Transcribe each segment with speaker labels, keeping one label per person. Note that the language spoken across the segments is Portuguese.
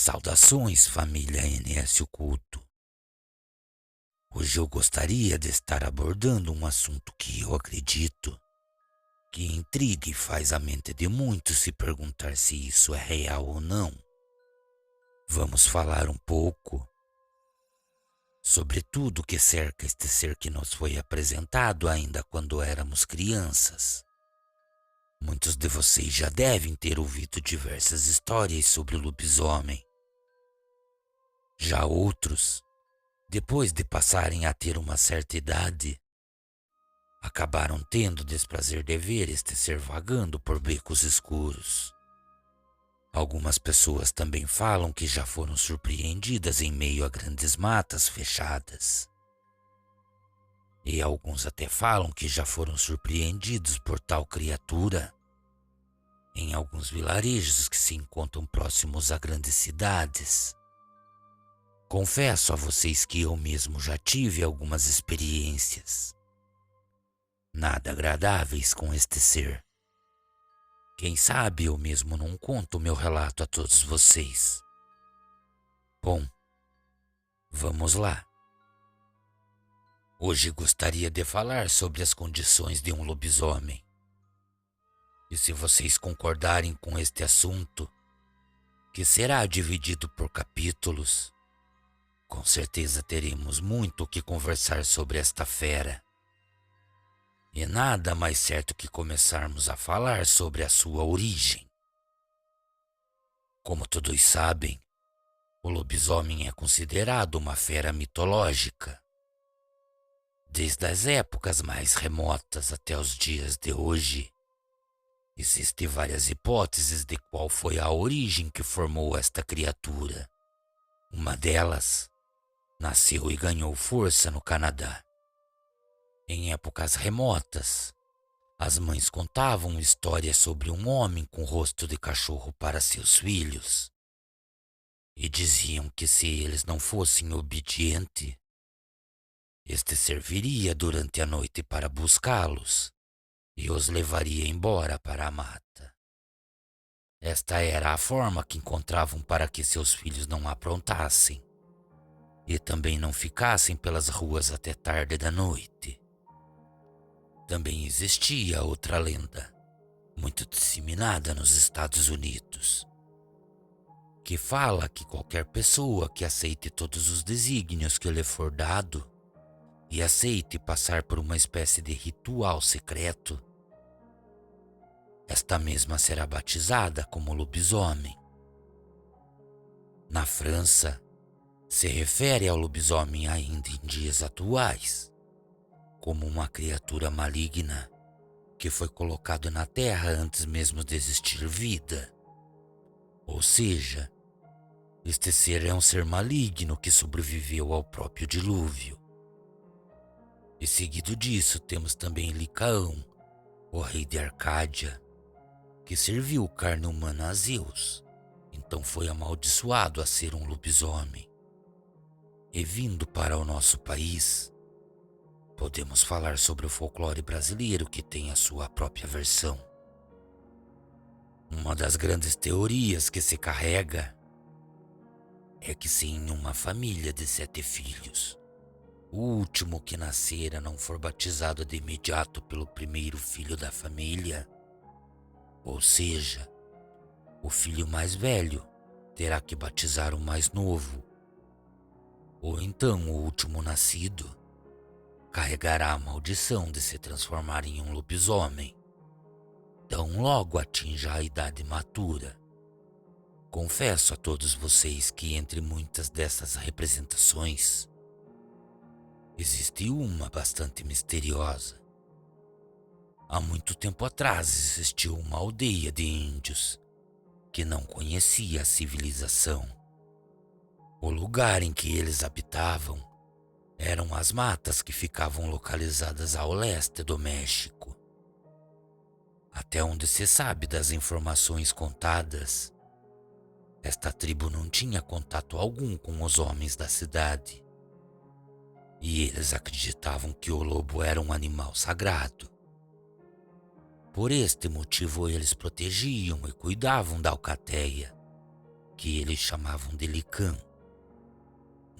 Speaker 1: Saudações, família Enéasio Culto. Hoje eu gostaria de estar abordando um assunto que eu acredito que intriga e faz a mente de muitos se perguntar se isso é real ou não. Vamos falar um pouco sobre tudo que cerca este ser que nos foi apresentado ainda quando éramos crianças. Muitos de vocês já devem ter ouvido diversas histórias sobre o lobisomem. Já outros, depois de passarem a ter uma certa idade, acabaram tendo o desprazer de ver este ser vagando por becos escuros. Algumas pessoas também falam que já foram surpreendidas em meio a grandes matas fechadas. E alguns até falam que já foram surpreendidos por tal criatura em alguns vilarejos que se encontram próximos a grandes cidades. Confesso a vocês que eu mesmo já tive algumas experiências nada agradáveis com este ser. Quem sabe eu mesmo não conto meu relato a todos vocês. Bom, vamos lá. Hoje gostaria de falar sobre as condições de um lobisomem. E se vocês concordarem com este assunto, que será dividido por capítulos, com certeza teremos muito o que conversar sobre esta fera. E nada mais certo que começarmos a falar sobre a sua origem. Como todos sabem, o lobisomem é considerado uma fera mitológica. Desde as épocas mais remotas até os dias de hoje, existem várias hipóteses de qual foi a origem que formou esta criatura. Uma delas nasceu e ganhou força no Canadá. Em épocas remotas, as mães contavam histórias sobre um homem com rosto de cachorro para seus filhos e diziam que se eles não fossem obedientes, este serviria durante a noite para buscá-los e os levaria embora para a mata. Esta era a forma que encontravam para que seus filhos não aprontassem e também não ficassem pelas ruas até tarde da noite. Também existia outra lenda, muito disseminada nos Estados Unidos, que fala que qualquer pessoa que aceite todos os desígnios que lhe for dado e aceite passar por uma espécie de ritual secreto, esta mesma será batizada como lobisomem. Na França, se refere ao lobisomem ainda em dias atuais como uma criatura maligna que foi colocado na terra antes mesmo de existir vida. Ou seja, este ser é um ser maligno que sobreviveu ao próprio dilúvio. E seguido disso temos também Licaão, o rei de Arcádia, que serviu carne humana a Zeus, então foi amaldiçoado a ser um lobisomem. E vindo para o nosso país, podemos falar sobre o folclore brasileiro que tem a sua própria versão. Uma das grandes teorias que se carrega é que se em uma família de 7 filhos, o último que nascer não for batizado de imediato pelo primeiro filho da família, ou seja, o filho mais velho terá que batizar o mais novo, ou então o último nascido carregará a maldição de se transformar em um lobisomem, tão logo atinja a idade matura. Confesso a todos vocês que entre muitas dessas representações, existe uma bastante misteriosa. Há muito tempo atrás existiu uma aldeia de índios que não conhecia a civilização. O lugar em que eles habitavam eram as matas que ficavam localizadas ao leste do México. Até onde se sabe das informações contadas, esta tribo não tinha contato algum com os homens da cidade. E eles acreditavam que o lobo era um animal sagrado. Por este motivo eles protegiam e cuidavam da alcateia, que eles chamavam de Licã.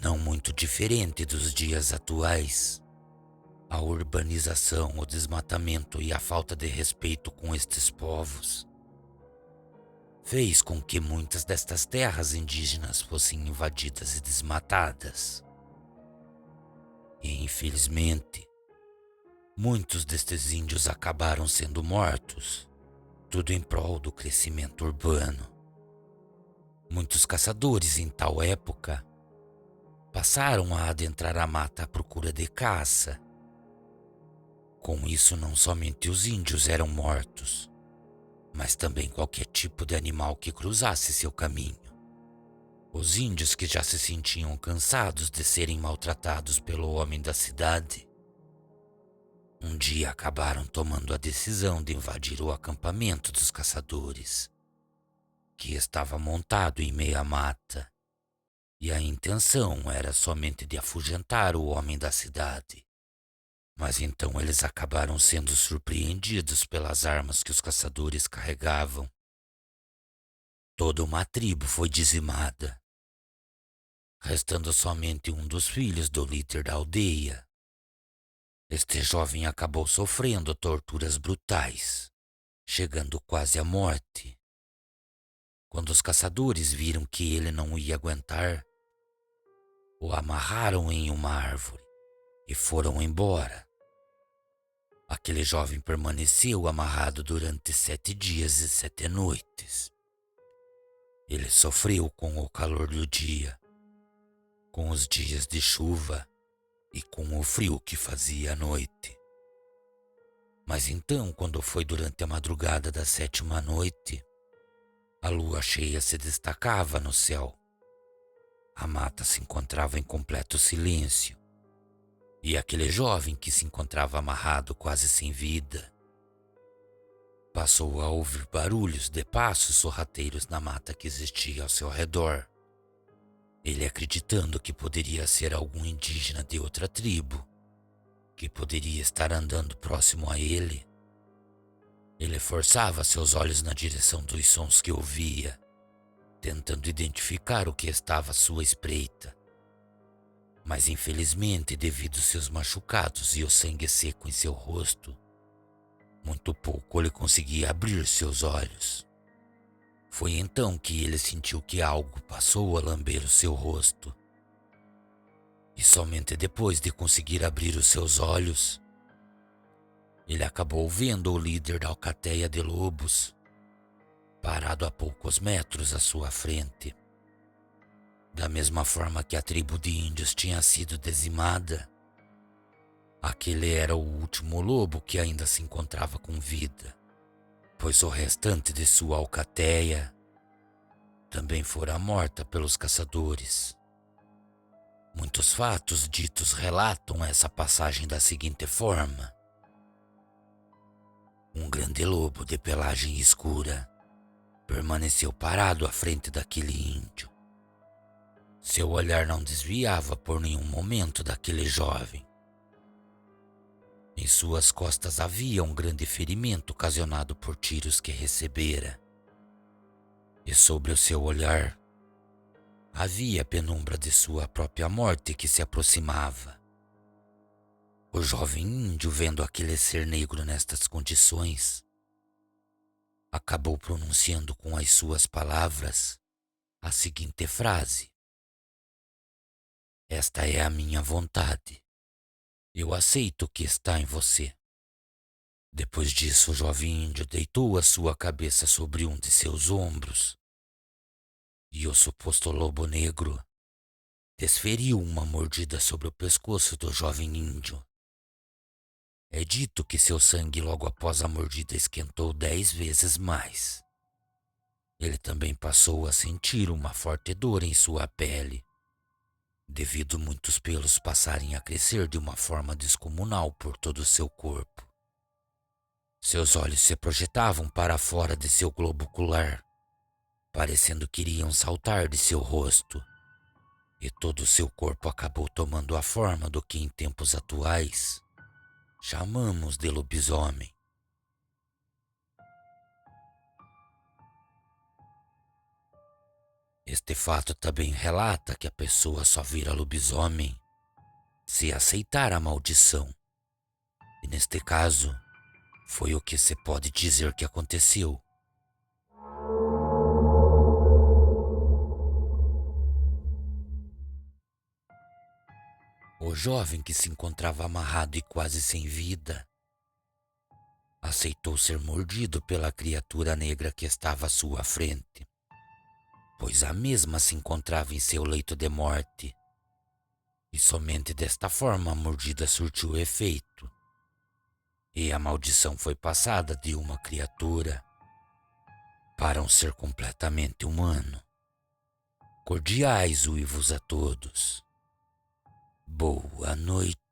Speaker 1: Não muito diferente dos dias atuais, a urbanização, o desmatamento e a falta de respeito com estes povos fez com que muitas destas terras indígenas fossem invadidas e desmatadas. E infelizmente, muitos destes índios acabaram sendo mortos, tudo em prol do crescimento urbano. Muitos caçadores em tal época passaram a adentrar a mata à procura de caça. Com isso, não somente os índios eram mortos, mas também qualquer tipo de animal que cruzasse seu caminho. Os índios, que já se sentiam cansados de serem maltratados pelo homem da cidade, um dia acabaram tomando a decisão de invadir o acampamento dos caçadores, que estava montado em meia mata, e a intenção era somente de afugentar o homem da cidade. Mas então eles acabaram sendo surpreendidos pelas armas que os caçadores carregavam. Toda uma tribo foi dizimada, restando somente um dos filhos do líder da aldeia. Este jovem acabou sofrendo torturas brutais, chegando quase à morte. Quando os caçadores viram que ele não ia aguentar, o amarraram em uma árvore e foram embora. Aquele jovem permaneceu amarrado durante 7 dias e 7 noites. Ele sofreu com o calor do dia, com os dias de chuva e com o frio que fazia à noite. Mas então, quando foi durante a madrugada da 7ª noite, a lua cheia se destacava no céu. A mata se encontrava em completo silêncio, e aquele jovem, que se encontrava amarrado quase sem vida, passou a ouvir barulhos de passos sorrateiros na mata que existia ao seu redor. Ele, acreditando que poderia ser algum indígena de outra tribo, que poderia estar andando próximo a ele, ele forçava seus olhos na direção dos sons que ouvia, tentando identificar o que estava à sua espreita. Mas infelizmente, devido aos seus machucados e o sangue seco em seu rosto, muito pouco ele conseguia abrir seus olhos. Foi então que ele sentiu que algo passou a lamber o seu rosto. E somente depois de conseguir abrir os seus olhos, ele acabou vendo o líder da alcateia de lobos, parado a poucos metros à sua frente. Da mesma forma que a tribo de índios tinha sido dizimada, aquele era o último lobo que ainda se encontrava com vida, pois o restante de sua alcateia também fora morta pelos caçadores. Muitos fatos ditos relatam essa passagem da seguinte forma: um grande lobo de pelagem escura permaneceu parado à frente daquele índio. Seu olhar não desviava por nenhum momento daquele jovem. Em suas costas havia um grande ferimento ocasionado por tiros que recebera. E sobre o seu olhar havia a penumbra de sua própria morte que se aproximava. O jovem índio, vendo aquele ser negro nestas condições, acabou pronunciando com as suas palavras a seguinte frase: "Esta é a minha vontade. Eu aceito o que está em você." Depois disso, o jovem índio deitou a sua cabeça sobre um de seus ombros e o suposto lobo negro desferiu uma mordida sobre o pescoço do jovem índio. É dito que seu sangue logo após a mordida esquentou 10 vezes mais. Ele também passou a sentir uma forte dor em sua pele, devido muitos pelos passarem a crescer de uma forma descomunal por todo o seu corpo. Seus olhos se projetavam para fora de seu globo ocular, parecendo que iriam saltar de seu rosto, e todo o seu corpo acabou tomando a forma do que em tempos atuais chamamos de lobisomem. Este fato também relata que a pessoa só vira lobisomem se aceitar a maldição. E neste caso, foi o que se pode dizer que aconteceu. O jovem, que se encontrava amarrado e quase sem vida, aceitou ser mordido pela criatura negra que estava à sua frente, pois a mesma se encontrava em seu leito de morte. E somente desta forma a mordida surtiu efeito, e a maldição foi passada de uma criatura para um ser completamente humano. Cordiais uivos a todos. Boa noite.